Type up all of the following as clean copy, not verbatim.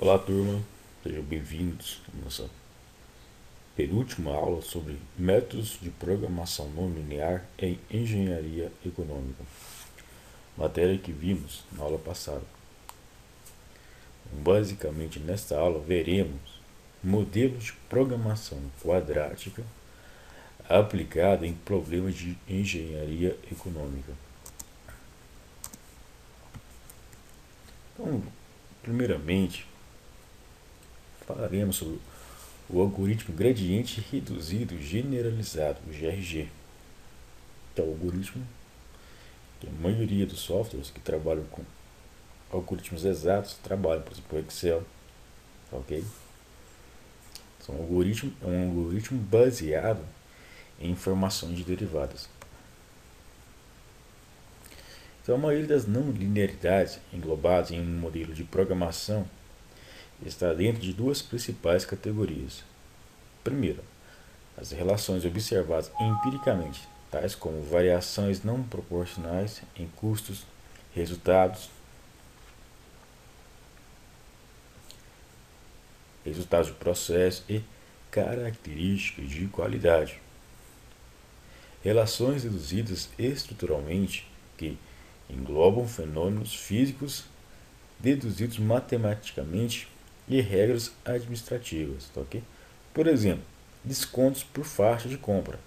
Olá, turma, sejam bem-vindos à nossa penúltima aula sobre métodos de programação não linear em engenharia econômica, matéria que vimos na aula passada. Basicamente, nesta aula veremos modelos de programação quadrática aplicada em problemas de engenharia econômica. Então, primeiramente, falaremos sobre o algoritmo gradiente reduzido generalizado, o GRG, que é o algoritmo que a maioria dos softwares que trabalham com algoritmos exatos trabalham, por exemplo, o Excel, ok? É um algoritmo baseado em informações de derivadas. Então, a maioria das não linearidades englobadas em um modelo de programação está dentro de duas principais categorias. Primeiro, as relações observadas empiricamente, tais como variações não proporcionais em custos, resultados de processo e características de qualidade. Relações deduzidas estruturalmente que englobam fenômenos físicos deduzidos matematicamente e regras administrativas, tá ok? Por exemplo, descontos por faixa de compra,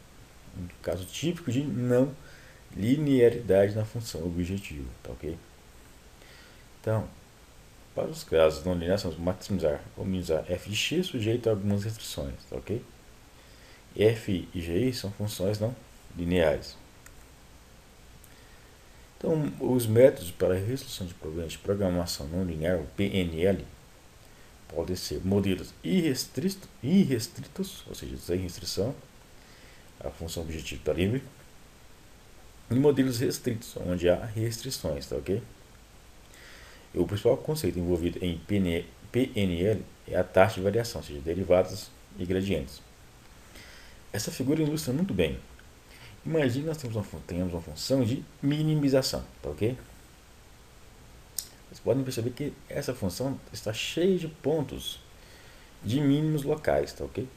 um caso típico de não linearidade na função objetivo, tá ok? Então, para os casos não lineares, vamos maximizar ou minimizar f de x sujeito a algumas restrições, tá ok? F e g são funções não lineares. Então, os métodos para a resolução de problemas de programação não linear, o PNL, podem ser modelos irrestritos, ou seja, sem restrição, a função objetiva está livre, e modelos restritos, onde há restrições, tá ok? E o principal conceito envolvido em PNL é a taxa de variação, ou seja, derivadas e gradientes. Essa figura ilustra muito bem. Imagine que nós temos uma função de minimização, tá ok? Vocês podem perceber que essa função está cheia de pontos de mínimos locais, tá ok?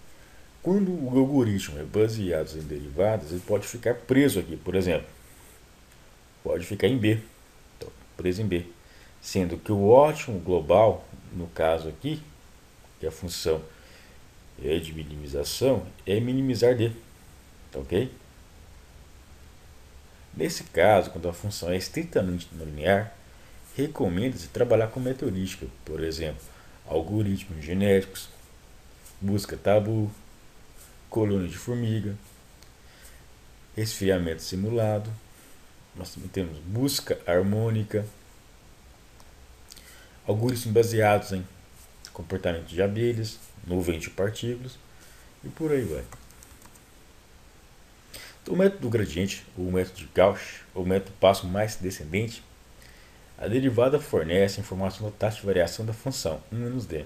Quando o algoritmo é baseado em derivadas, ele pode ficar preso aqui, por exemplo. Pode ficar em B, então, preso em B. Sendo que o ótimo global, no caso aqui, que a função é de minimização, é minimizar D, tá ok? Nesse caso, quando a função é estritamente não linear, recomenda-se trabalhar com meteorística, por exemplo, algoritmos genéricos, busca tabu, colônia de formiga, resfriamento simulado. Nós também temos busca harmônica, algoritmos baseados em comportamento de abelhas, nuvem de partículas e por aí vai. Então, o método gradiente, o método de Gauss, o método passo mais descendente, a derivada fornece informação da taxa de variação da função 1 menos d.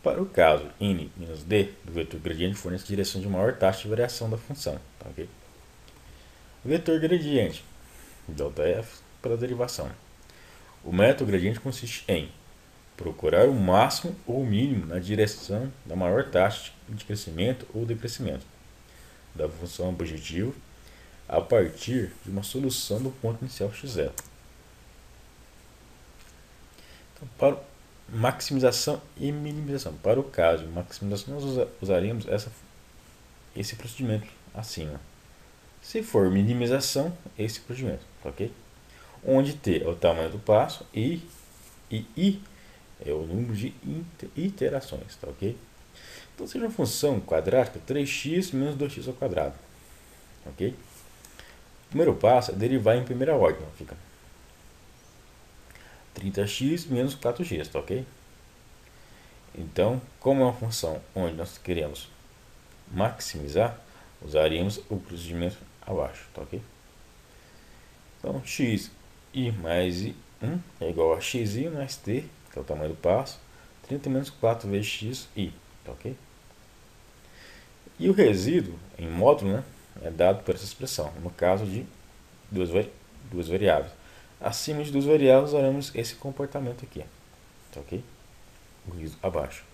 Para o caso n menos d do vetor gradiente, fornece a direção de maior taxa de variação da função. Tá, okay? Vetor gradiente, ΔF para a derivação. O método gradiente consiste em procurar o máximo ou o mínimo na direção da maior taxa de crescimento ou decrescimento da função objetivo a partir de uma solução do ponto inicial x0. Então, para maximização e minimização. Para o caso de maximização, nós usaremos esse procedimento acima. Se for minimização, esse procedimento, ok? Onde t é o tamanho do passo e i é o número de iterações, tá ok? Então, seja uma função quadrática 3x menos 2x ao quadrado, ok? O primeiro passo é derivar em primeira ordem, então fica 30x menos 4x, tá ok? Então, como é uma função onde nós queremos maximizar, usaríamos o procedimento abaixo, tá ok? Então, x i mais i1 é igual a xi mais t, que é o tamanho do passo, 30 menos 4 vezes x i, tá ok? E o resíduo em módulo, né, é dado por essa expressão, no caso de duas variáveis. Acima de duas variáveis, usaremos esse comportamento aqui, tá ok? o resíduo abaixo.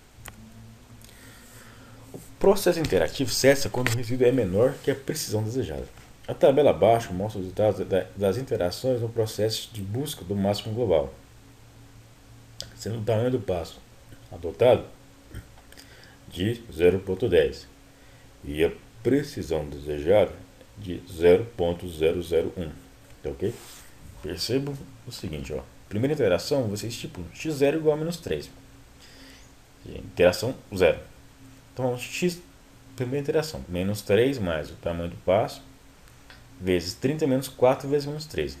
O processo interativo cessa quando o resíduo é menor que a precisão desejada. A tabela abaixo mostra os resultados das interações no processo de busca do máximo global, sendo o tamanho do passo adotado de 0,10 e a precisão desejada de 0,001. Tá ok? Perceba o seguinte, ó. Primeira interação, você estipula x0 igual a menos 3. Interação 0. Então, x, primeira interação, menos 3 mais o tamanho do passo, vezes 30 menos 4 vezes menos 3.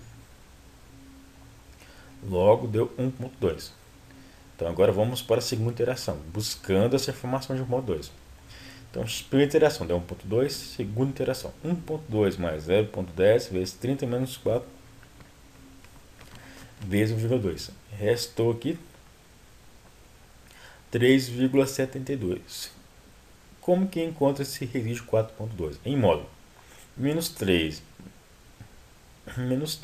Logo, deu 1,2. Então, agora vamos para a segunda interação, buscando essa informação de 1,2. Então, primeira interação deu 1,2, segunda interação 1,2 mais 0,10 vezes 30 menos 4 vezes 1,2. Restou aqui 3,72. Como que encontra esse resíduo 4,2? Em modo menos 3 menos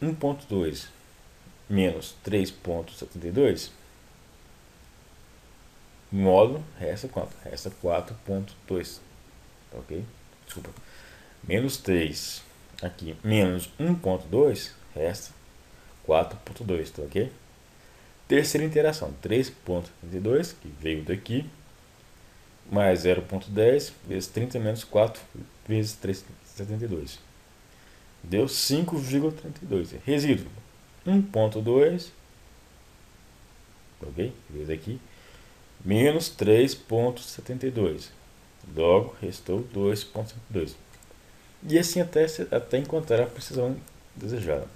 1,2 menos 3,72, módulo, resta quanto? Resta 4,2, ok? Desculpa, menos 3 aqui, menos 1,2, resta 4,2, tá ok? Terceira interação, 3,32, que veio daqui, mais 0,10 vezes 30 menos 4 vezes 3,72. Deu 5,32. Resíduo 1,2, ok? Vezes aqui, menos 3,72. Logo, restou 2,72. E assim até encontrar a precisão desejada.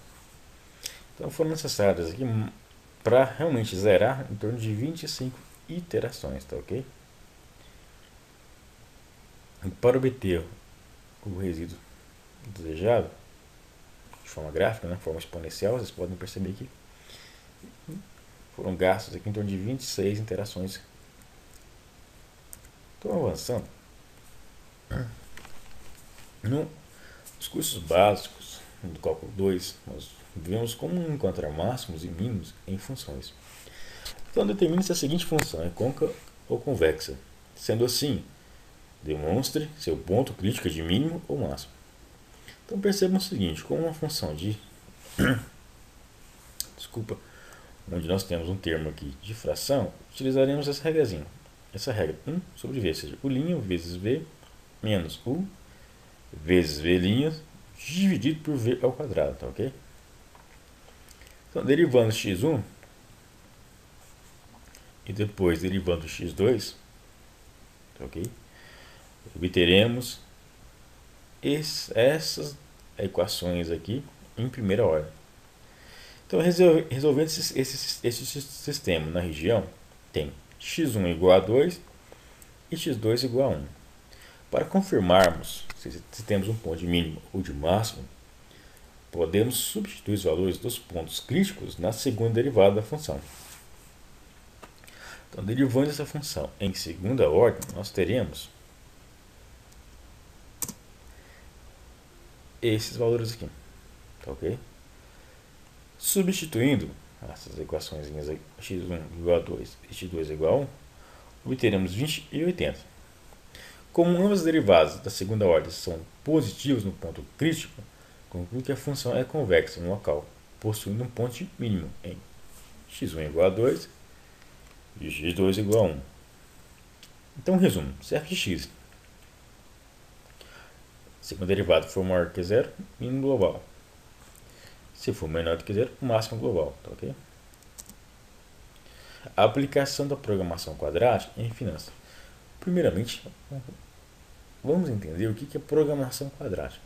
Então foram necessárias aqui para realmente zerar em torno de 25 iterações, tá ok? E para obter o resíduo desejado de forma gráfica, né, forma exponencial, vocês podem perceber que foram gastos aqui em torno de 26 interações. Estou avançando. Nos cursos básicos do cálculo 2, nós vemos como encontrar máximos e mínimos em funções. Então determine se a seguinte função é côncava ou convexa. Sendo assim, demonstre seu ponto crítico de mínimo ou máximo. Então percebam o seguinte, como uma função de onde nós temos um termo aqui de fração, utilizaremos essa regrazinha. Essa regra 1 sobre v, ou seja, u' vezes v menos u vezes v' dividido por v ao quadrado, tá ok? Então, derivando x1 e depois derivando x2, tá ok? Obteremos essas equações aqui em primeira ordem. Então, resolvendo esse sistema na região, tem x1 igual a 2 e x2 igual a 1. Para confirmarmos se temos um ponto de mínimo ou de máximo, podemos substituir os valores dos pontos críticos na segunda derivada da função. Então, derivando essa função em segunda ordem, nós teremos esses valores aqui, tá ok? Substituindo essas equações x1 igual a 2 e x2 igual a 1, obteremos 20 e 80. Como ambas as derivadas da segunda ordem são positivas no ponto crítico, concluo que a função é convexa no local, possuindo um ponto mínimo em x1 igual a 2 e x2 igual a 1. Então, resumo, se f de x, segunda derivada for maior que zero, mínimo global. Se for menor do que zero, máximo global, tá ok? A aplicação da programação quadrática em finanças. Primeiramente, vamos entender o que é programação quadrática.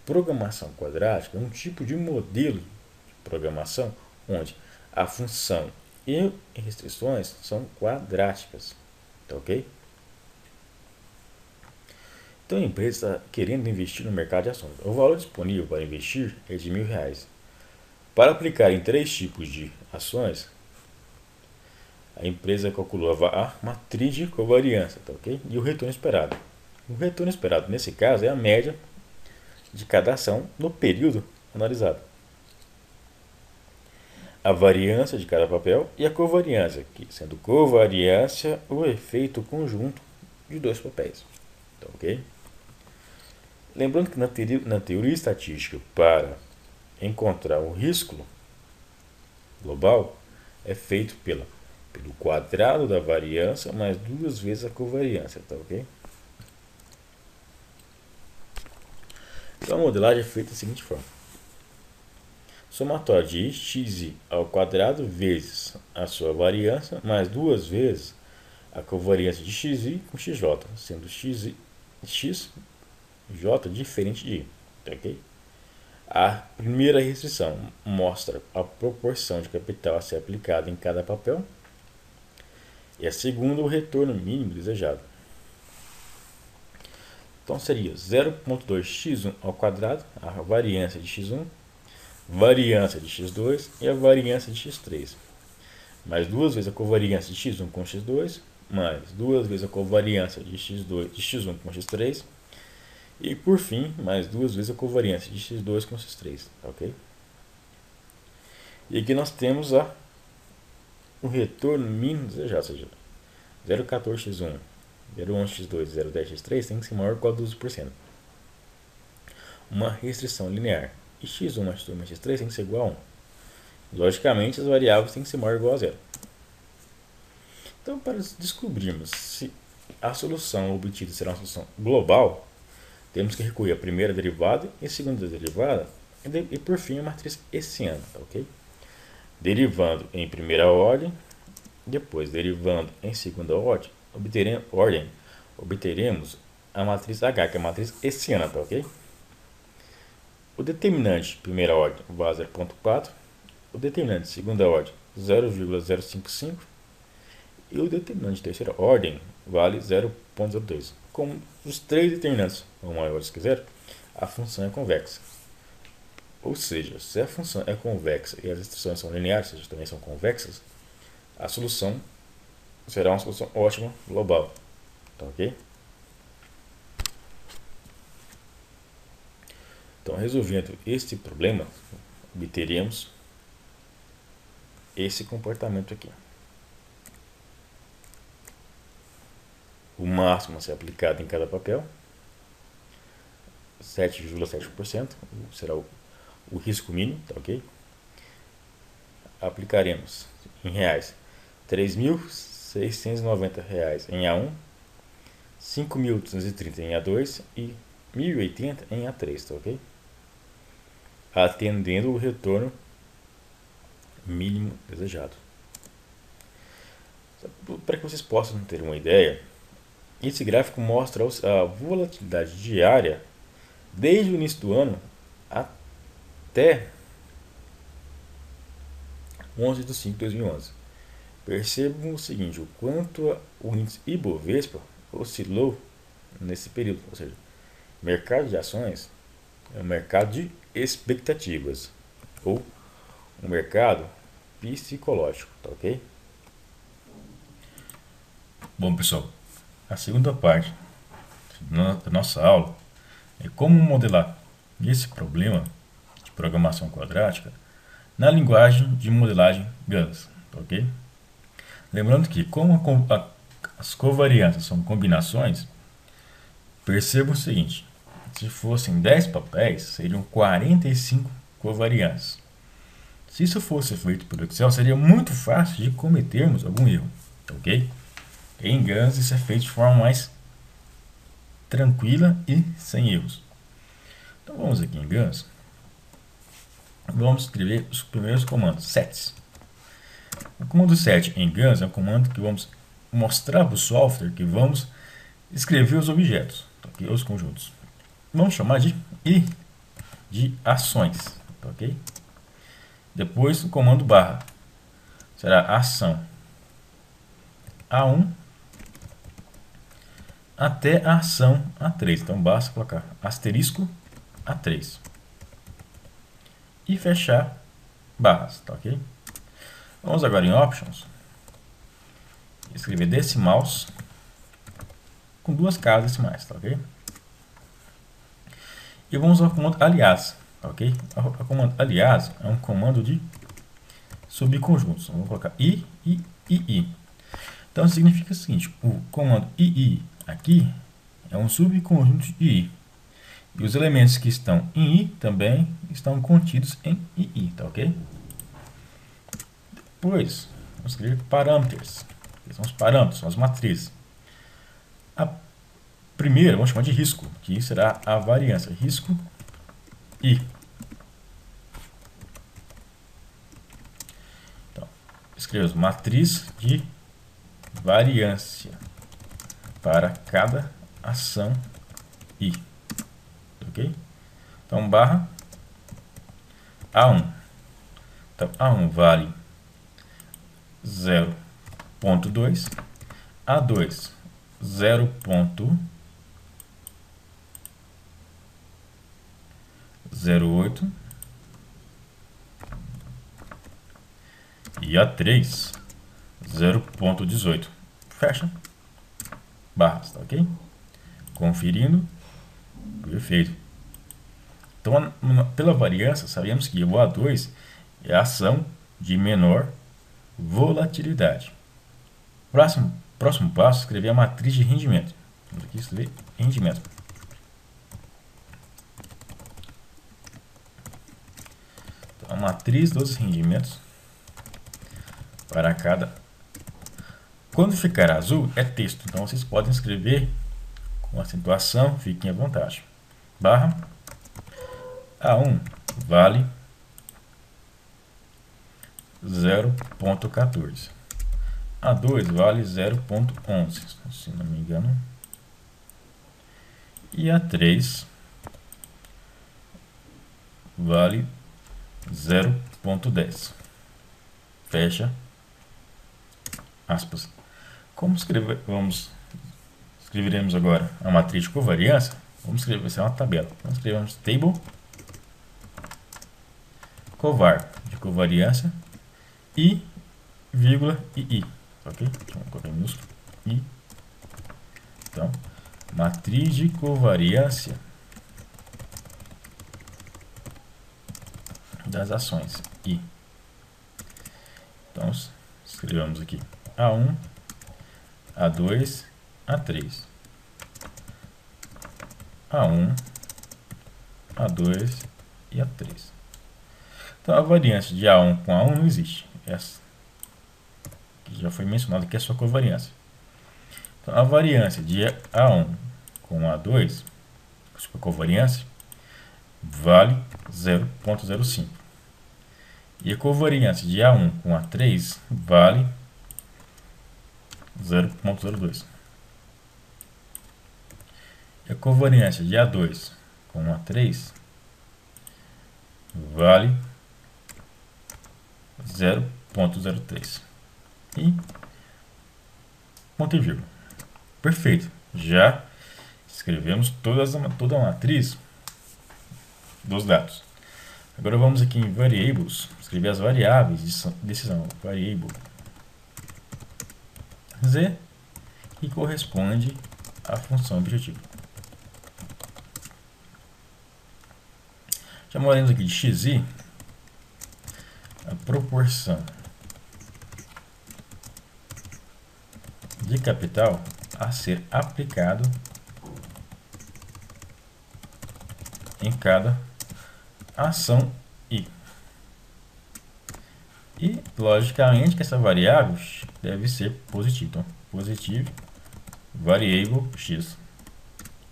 Programação quadrática é um tipo de modelo de programação onde a função e restrições são quadráticas, tá ok? Então a empresa está querendo investir no mercado de ações. O valor disponível para investir é de R$1.000. Para aplicar em 3 tipos de ações, a empresa calculou a matriz de covariância, tá ok? E o retorno esperado. O retorno esperado, nesse caso, é a média de cada ação no período analisado. a variância de cada papel e a covariância, que sendo covariância o efeito conjunto de dois papéis. Tá, ok? Lembrando que na teoria estatística, para encontrar o risco global, é feito pelo quadrado da variância mais 2 vezes a covariância, tá, ok? Então a modelagem é feita da seguinte forma: somatório de xi ao quadrado vezes a sua variância mais 2 vezes a covariância de xi com xj, sendo xj diferente de i, tá, ok? A primeira restrição mostra a proporção de capital a ser aplicada em cada papel, e a segunda o retorno mínimo desejado. Então seria 0,2x1 ao quadrado, a variância de x1, variância de x2 e a variância de x3, mais 2 vezes a covariância de x1 com x2, mais 2 vezes a covariância de x1 com x3, e por fim, mais 2 vezes a covariância de x2 com x3, ok? E aqui nós temos o retorno mínimo desejado, ou seja, 0,14x1, 0,11x2 e 0,10x3 tem que ser maior ou igual a 12%. Uma restrição linear. E x1 mais x2 mais x3 tem que ser igual a 1. Logicamente, as variáveis têm que ser maior ou igual a 0. Então, para descobrirmos se a solução obtida será uma solução global, temos que recorrer à primeira derivada e à segunda derivada e por fim a matriz hessiana, ok? Derivando em primeira ordem, depois derivando em segunda ordem, obteremos a matriz H, que é a matriz hessiana, tá, ok? O determinante de primeira ordem vale 0,4, o determinante de segunda ordem 0,055 e o determinante de terceira ordem vale 0,02. Como os três determinantes são maiores que zero, a função é convexa. Ou seja, se a função é convexa e as extensões são lineares, ou seja, também são convexas, a solução será uma solução ótima global. Tá, ok? Então, resolvendo este problema, obteremos esse comportamento aqui. O máximo a ser aplicado em cada papel, 7,7%, será o risco mínimo, tá, ok? Aplicaremos em reais R$ 3.690 em A1, R$ 5.230 em A2 e R$ 1.080 em A3, tá, ok? Atendendo o retorno mínimo desejado. Para que vocês possam ter uma ideia, esse gráfico mostra a volatilidade diária desde o início do ano até 11 de 5 de 2011. Percebam o seguinte: o quanto o índice Ibovespa oscilou nesse período. Ou seja, o mercado de ações é um mercado de expectativas ou um mercado psicológico, tá, ok? Bom, pessoal, a segunda parte da nossa aula é como modelar esse problema de programação quadrática na linguagem de modelagem GANs, tá, ok? Lembrando que, como as covariâncias são combinações, percebam o seguinte: se fossem 10 papéis, seriam 45 covariâncias. Se isso fosse feito por Excel, seria muito fácil de cometermos algum erro, ok? Em GANs isso é feito de forma mais tranquila e sem erros. Então vamos aqui em GANs. Vamos escrever os primeiros comandos, sets. O comando set em GANs é um comando que vamos mostrar para o software que vamos escrever os objetos, okay? Os conjuntos. Vamos chamar de I de ações, ok? Depois o comando barra será ação A1 até a ação A3. Então basta colocar asterisco A3 e fechar barras, tá, ok? Vamos agora em Options, escrever decimals com 2 casas decimais, tá, ok? E vamos ao comando aliás, tá, ok? O comando aliás é um comando de subconjuntos. Vamos colocar I, I, I, I. Então significa o seguinte, o comando II aqui é um subconjunto de I. E os elementos que estão em I também estão contidos em II, tá ok? Depois, vamos escrever parâmetros, que são os parâmetros, são as matrizes. A primeira, vamos chamar de risco, que será a variância, risco I. Então, escrevemos matriz de variância para cada ação I. Ok? Então, barra A1. Então, A1 vale 0.2, A2 0.08 e A3 0.18. Fecha. Barras, tá ok? Conferindo. Perfeito. Então, pela variância, sabemos que o A2 é a ação de menor volatilidade. Próximo passo, escrever a matriz de rendimento. Vamos aqui escrever rendimento. Então, a matriz dos rendimentos para cada... Quando ficar azul, é texto. Então, vocês podem escrever com acentuação, fiquem à vontade. Barra A1 vale 0.14. A2 vale 0.11, se não me engano. E A3 vale 0.10. Fecha aspas. Como escreveremos agora a matriz de covariância? Vamos escrever, vai ser uma tabela. Vamos escrever table covar de covariância I, vírgula e I. Ok? Então, vamos colocar em minúsculo I. Então, matriz de covariância das ações I. Então, escrevemos aqui A1, A2, A3. A1, A2 e A3. Então, a variância de A1 com A1 não existe. Essa que já foi mencionado que é só covariância. Então, a variância de A1 com A2, covariância, vale 0.05. E a covariância de A1 com A3 vale 0.02. E a covariância de A2 com A3 vale 0.03. E ponto e vírgula. Perfeito. Já escrevemos toda a matriz dos dados. Agora vamos aqui em Variables, escrever as variáveis de decisão. Variable Z, que corresponde à função objetiva. Chamaremos aqui de xi a proporção de capital a ser aplicado em cada ação I. E, logicamente, que essa variável deve ser positiva. Então, positivo, variable x.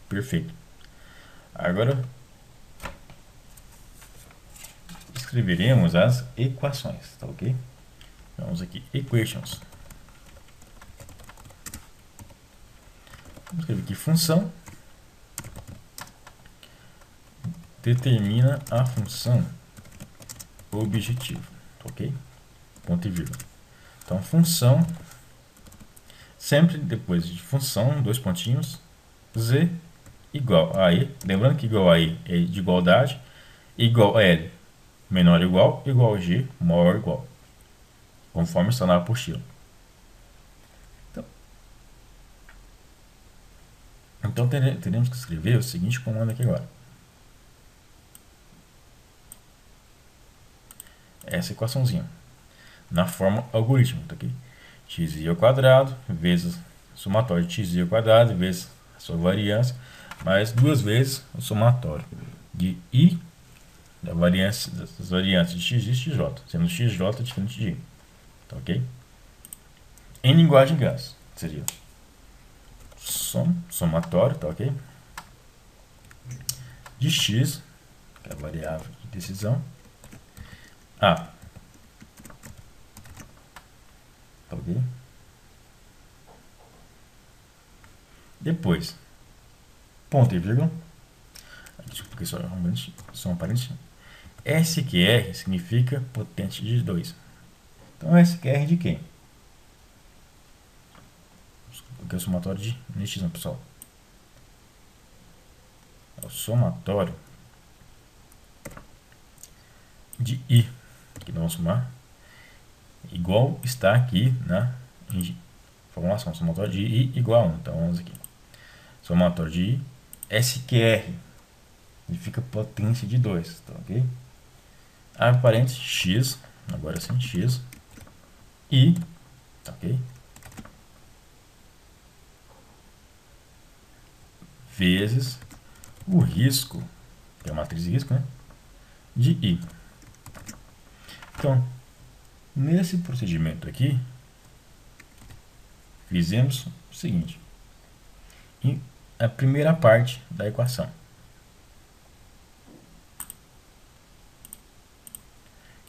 Perfeito. Agora, escreveremos as equações, tá ok? Vamos aqui, equations. Vamos escrever aqui função determina a função objetivo, ok? Ponto e vírgula. Então, função, sempre depois de função, dois pontinhos, z igual a e, lembrando que igual a e é de igualdade, igual a l, menor ou igual a g, maior ou igual, conforme está na apostila. Então teremos que escrever o seguinte comando aqui agora. Essa equaçãozinha. na forma algoritmo, tá aqui? Xi ao quadrado vezes somatório de xi ao quadrado vezes a sua variância, mais duas vezes o somatório de I da variância, das variantes de x e xj, sendo xj diferente de I, tá ok? Em linguagem Gauss, seria somatório, tá ok? De x, que é a variável de decisão, a, tá ok? Depois, ponto e vírgula, desculpa que só um parênteses, SQR significa potente de 2. Então, SQR de quem? Porque é o somatório de x, né, pessoal? É o somatório de I, que nós vamos somar, igual está aqui na formulação, somatório de I igual a 1. Então, vamos aqui. Somatório de I, SQR, significa potência de 2, tá ok? Abre parênteses, x, agora sim, x, I, tá ok? Vezes o risco, que é a matriz de risco, né? De I. Então, nesse procedimento aqui, fizemos o seguinte. A primeira parte da equação,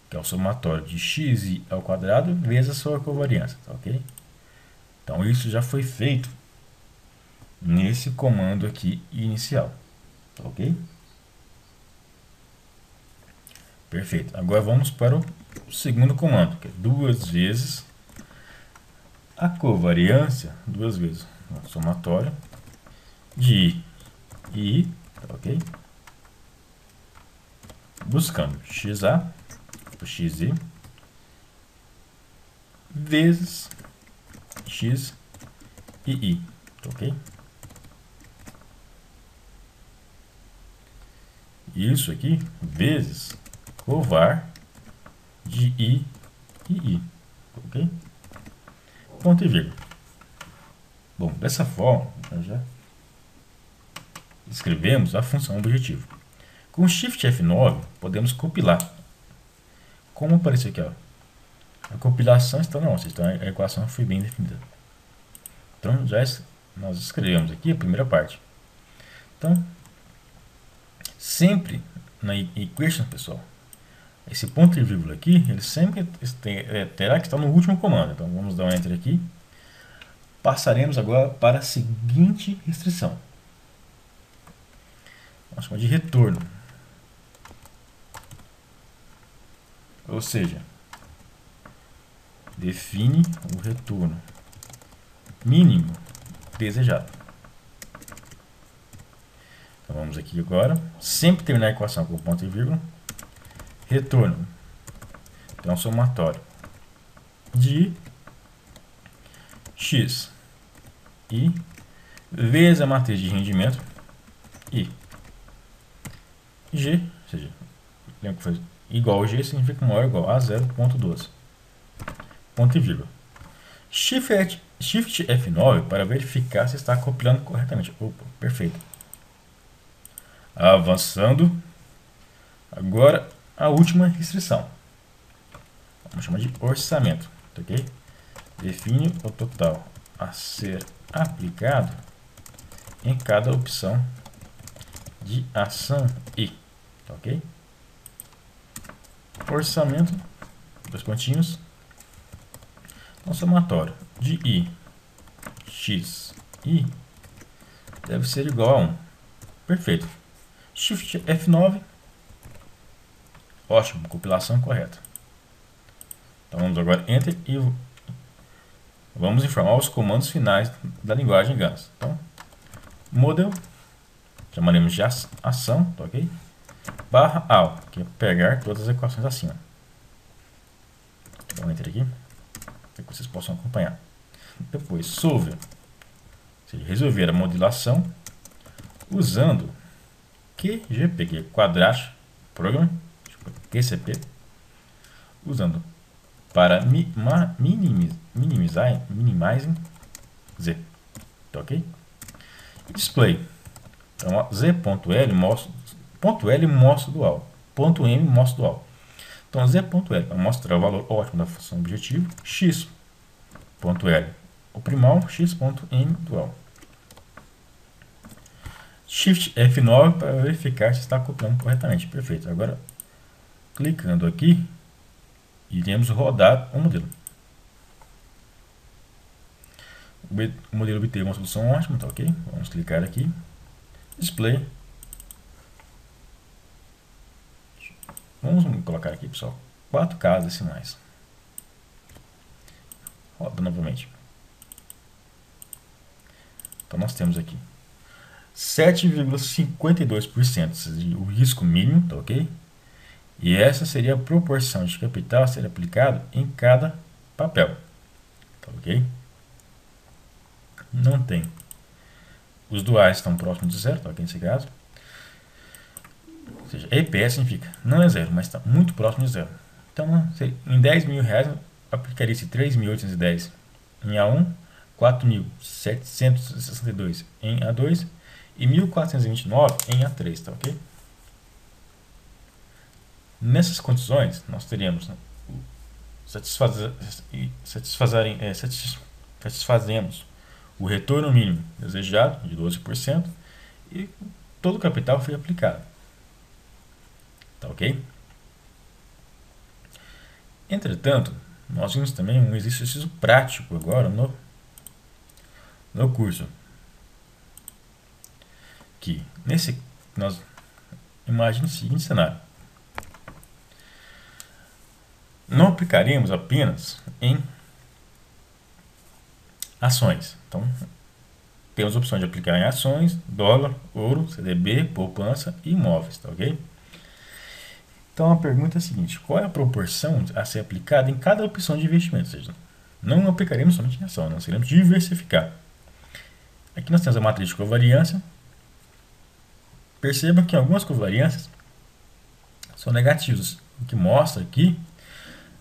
que é o somatório de xi ao quadrado vezes a sua covariância, tá ok? Então, isso já foi feito nesse comando aqui inicial, tá ok? Perfeito. Agora vamos para o segundo comando, que é duas vezes a covariância, duas vezes o somatório de I, tá ok? Buscando xa, xi, vezes x e I, tá ok? Isso aqui vezes covar de I e I, tá ok? Ponto e vírgula. Bom, dessa forma, nós já escrevemos a função objetivo. Com Shift F9, podemos compilar. Como apareceu aqui, ó, a compilação está na então a equação foi bem definida. Então, nós escrevemos aqui a primeira parte. Então, sempre na equation, pessoal, esse ponto e vírgula aqui, ele sempre terá que estar no último comando. Então, vamos dar um Enter aqui. Passaremos agora para a seguinte restrição. Vamos chamar de retorno. Ou seja, define o retorno mínimo desejado. Então vamos aqui agora, sempre terminar a equação com ponto e vírgula. Retorno. Então, somatório de x e vezes a matriz de rendimento I. G, ou seja, lembra que foi igual a G, significa maior ou igual a 0,12. Ponto e vírgula. Shift F9 para verificar se está compilando corretamente. Opa, perfeito. Avançando. Agora, a última restrição. Vamos chamar de orçamento. Tá ok? Define o total a ser aplicado em cada opção de ação I. Tá ok? Orçamento, dois pontinhos. Então, somatório de I, x, I deve ser igual a 1. Perfeito. Shift F9. Ótimo, compilação correta. Então vamos agora Enter e vamos informar os comandos finais da linguagem Gauss. Então, model, chamaremos de ação, tá ok? Barra AL, que é pegar todas as equações acima. Então, Enter aqui, para que vocês possam acompanhar. Depois, solve, ou seja, resolver a modulação usando QGP, que é Quadratic Program, QCP, usando para minimizing Z, tá ok? Display, então Z.L mostra, ponto L mostra dual, ponto M mostra dual. Então Z.L vai mostrar o valor ótimo da função objetivo, X.L o primal, X.M dual. Shift F9 para verificar se está acoplando corretamente. Perfeito. Agora, clicando aqui, iremos rodar o modelo. O modelo obteve uma solução ótima, tá ok? Vamos clicar aqui. Display. Vamos colocar aqui, pessoal, 4 casas decimais. Roda novamente. Então, nós temos aqui 7,52% o risco mínimo, tá ok? E essa seria a proporção de capital a ser aplicado em cada papel, tá ok? Não tem. Os duais estão próximos de zero, tá ok? Nesse caso. Ou seja, EPS significa não é zero, mas está muito próximo de zero. Então, em 10 mil reais, aplicaria-se 3.810 em A1, 4.762 em A2 e 1.429 em A3, tá ok? Nessas condições, nós teríamos satisfazemos o retorno mínimo desejado de 12% e todo o capital foi aplicado. Tá ok? Entretanto, nós vimos também um exercício prático agora no curso. Que nós imagine o seguinte cenário. Não aplicaremos apenas em ações. Então, temos a opção de aplicar em ações, dólar, ouro, CDB, poupança e imóveis, tá ok? Então, a pergunta é a seguinte: qual é a proporção a ser aplicada em cada opção de investimento? Ou seja, não aplicaremos somente em ação, nós queremos diversificar. Aqui nós temos a matriz de covariância. Percebam que algumas covariâncias são negativas, o que mostra aqui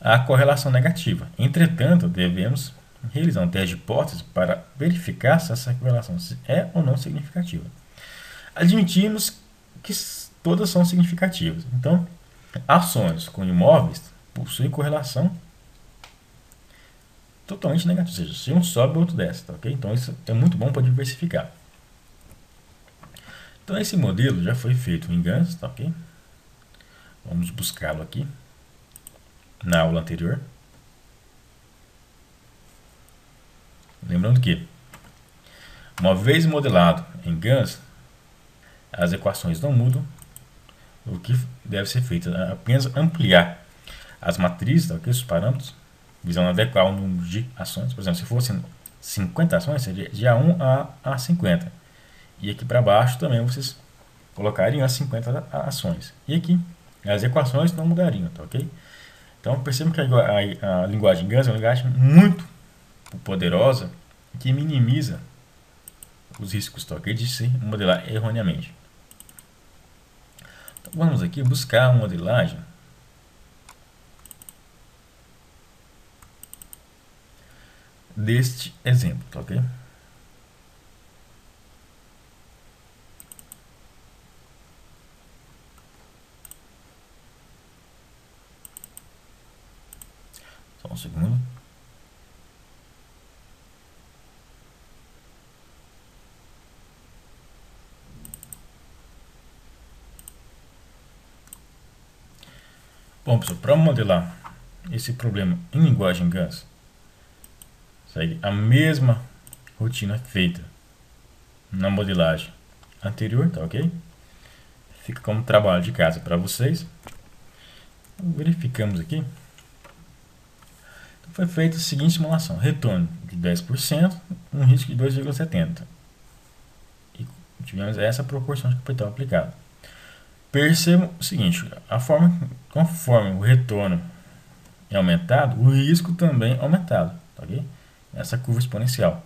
a correlação negativa. Entretanto, devemos realizar um teste de hipótese para verificar se essa correlação é ou não significativa. Admitimos que todas são significativas. Então, ações com imóveis possuem correlação totalmente negativa, ou seja, se um sobe, o outro desce, tá ok? Então, isso é muito bom para diversificar. Então, esse modelo já foi feito em GANs, tá ok? Vamos buscá-lo aqui na aula anterior. Lembrando que, uma vez modelado em GANs, as equações não mudam. O que deve ser feito é apenas ampliar as matrizes, tá, okay? Os parâmetros, visando adequar o número de ações. Por exemplo, se fossem 50 ações, seria de A1 a 50. E aqui para baixo também vocês colocariam as 50 ações. E aqui as equações não mudariam, tá ok? Então percebam que a linguagem GANs é uma linguagem muito poderosa que minimiza os riscos, tá ok? De se modelar erroneamente. Então, vamos aqui buscar a modelagem deste exemplo, tá ok? Só um segundo. Bom, pessoal, para modelar esse problema em linguagem GANs, segue a mesma rotina feita na modelagem anterior, tá ok? Fica como trabalho de casa para vocês. Verificamos aqui. Foi feita a seguinte simulação: retorno de 10%, um risco de 2,70. E tivemos essa proporção de capital aplicado. Percebam o seguinte: conforme o retorno é aumentado, o risco também é aumentado, tá ok? Essa curva exponencial.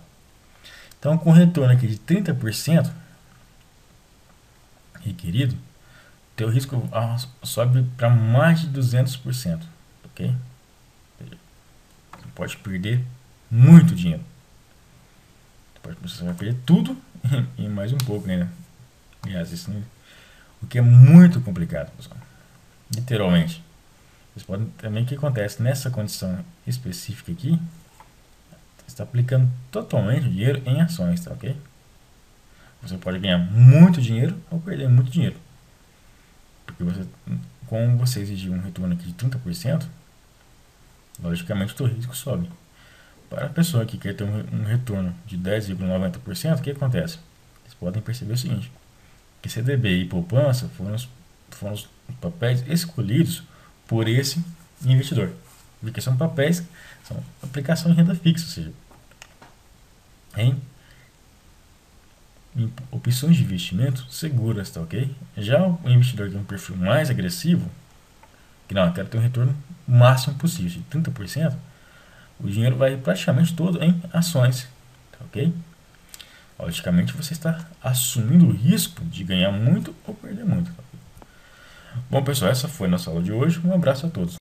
Então, com retorno aqui de 30% requerido, teu risco sobe para mais de 200%, ok? pode perder muito dinheiro. Você vai perder tudo e mais um pouco ainda. Aliás, isso não, o que é muito complicado, pessoal. Literalmente. Vocês podem também, o que acontece nessa condição específica aqui, você está aplicando totalmente o dinheiro em ações, tá ok? Você pode ganhar muito dinheiro ou perder muito dinheiro. Porque você, como você exigir um retorno aqui de 30%, logicamente o seu risco sobe. Para a pessoa que quer ter um retorno de 10,90%, o que acontece? Vocês podem perceber o seguinte, que CDB e poupança foram os papéis escolhidos por esse investidor. Porque são papéis, são aplicação em renda fixa, ou seja, em opções de investimento seguras, tá ok? Já o investidor que tem um perfil mais agressivo, que não, eu quero ter um retorno máximo possível, de 30%, o dinheiro vai praticamente todo em ações, tá ok? Logicamente você está assumindo o risco de ganhar muito ou perder muito. Tá? Bom pessoal, essa foi a nossa aula de hoje, um abraço a todos.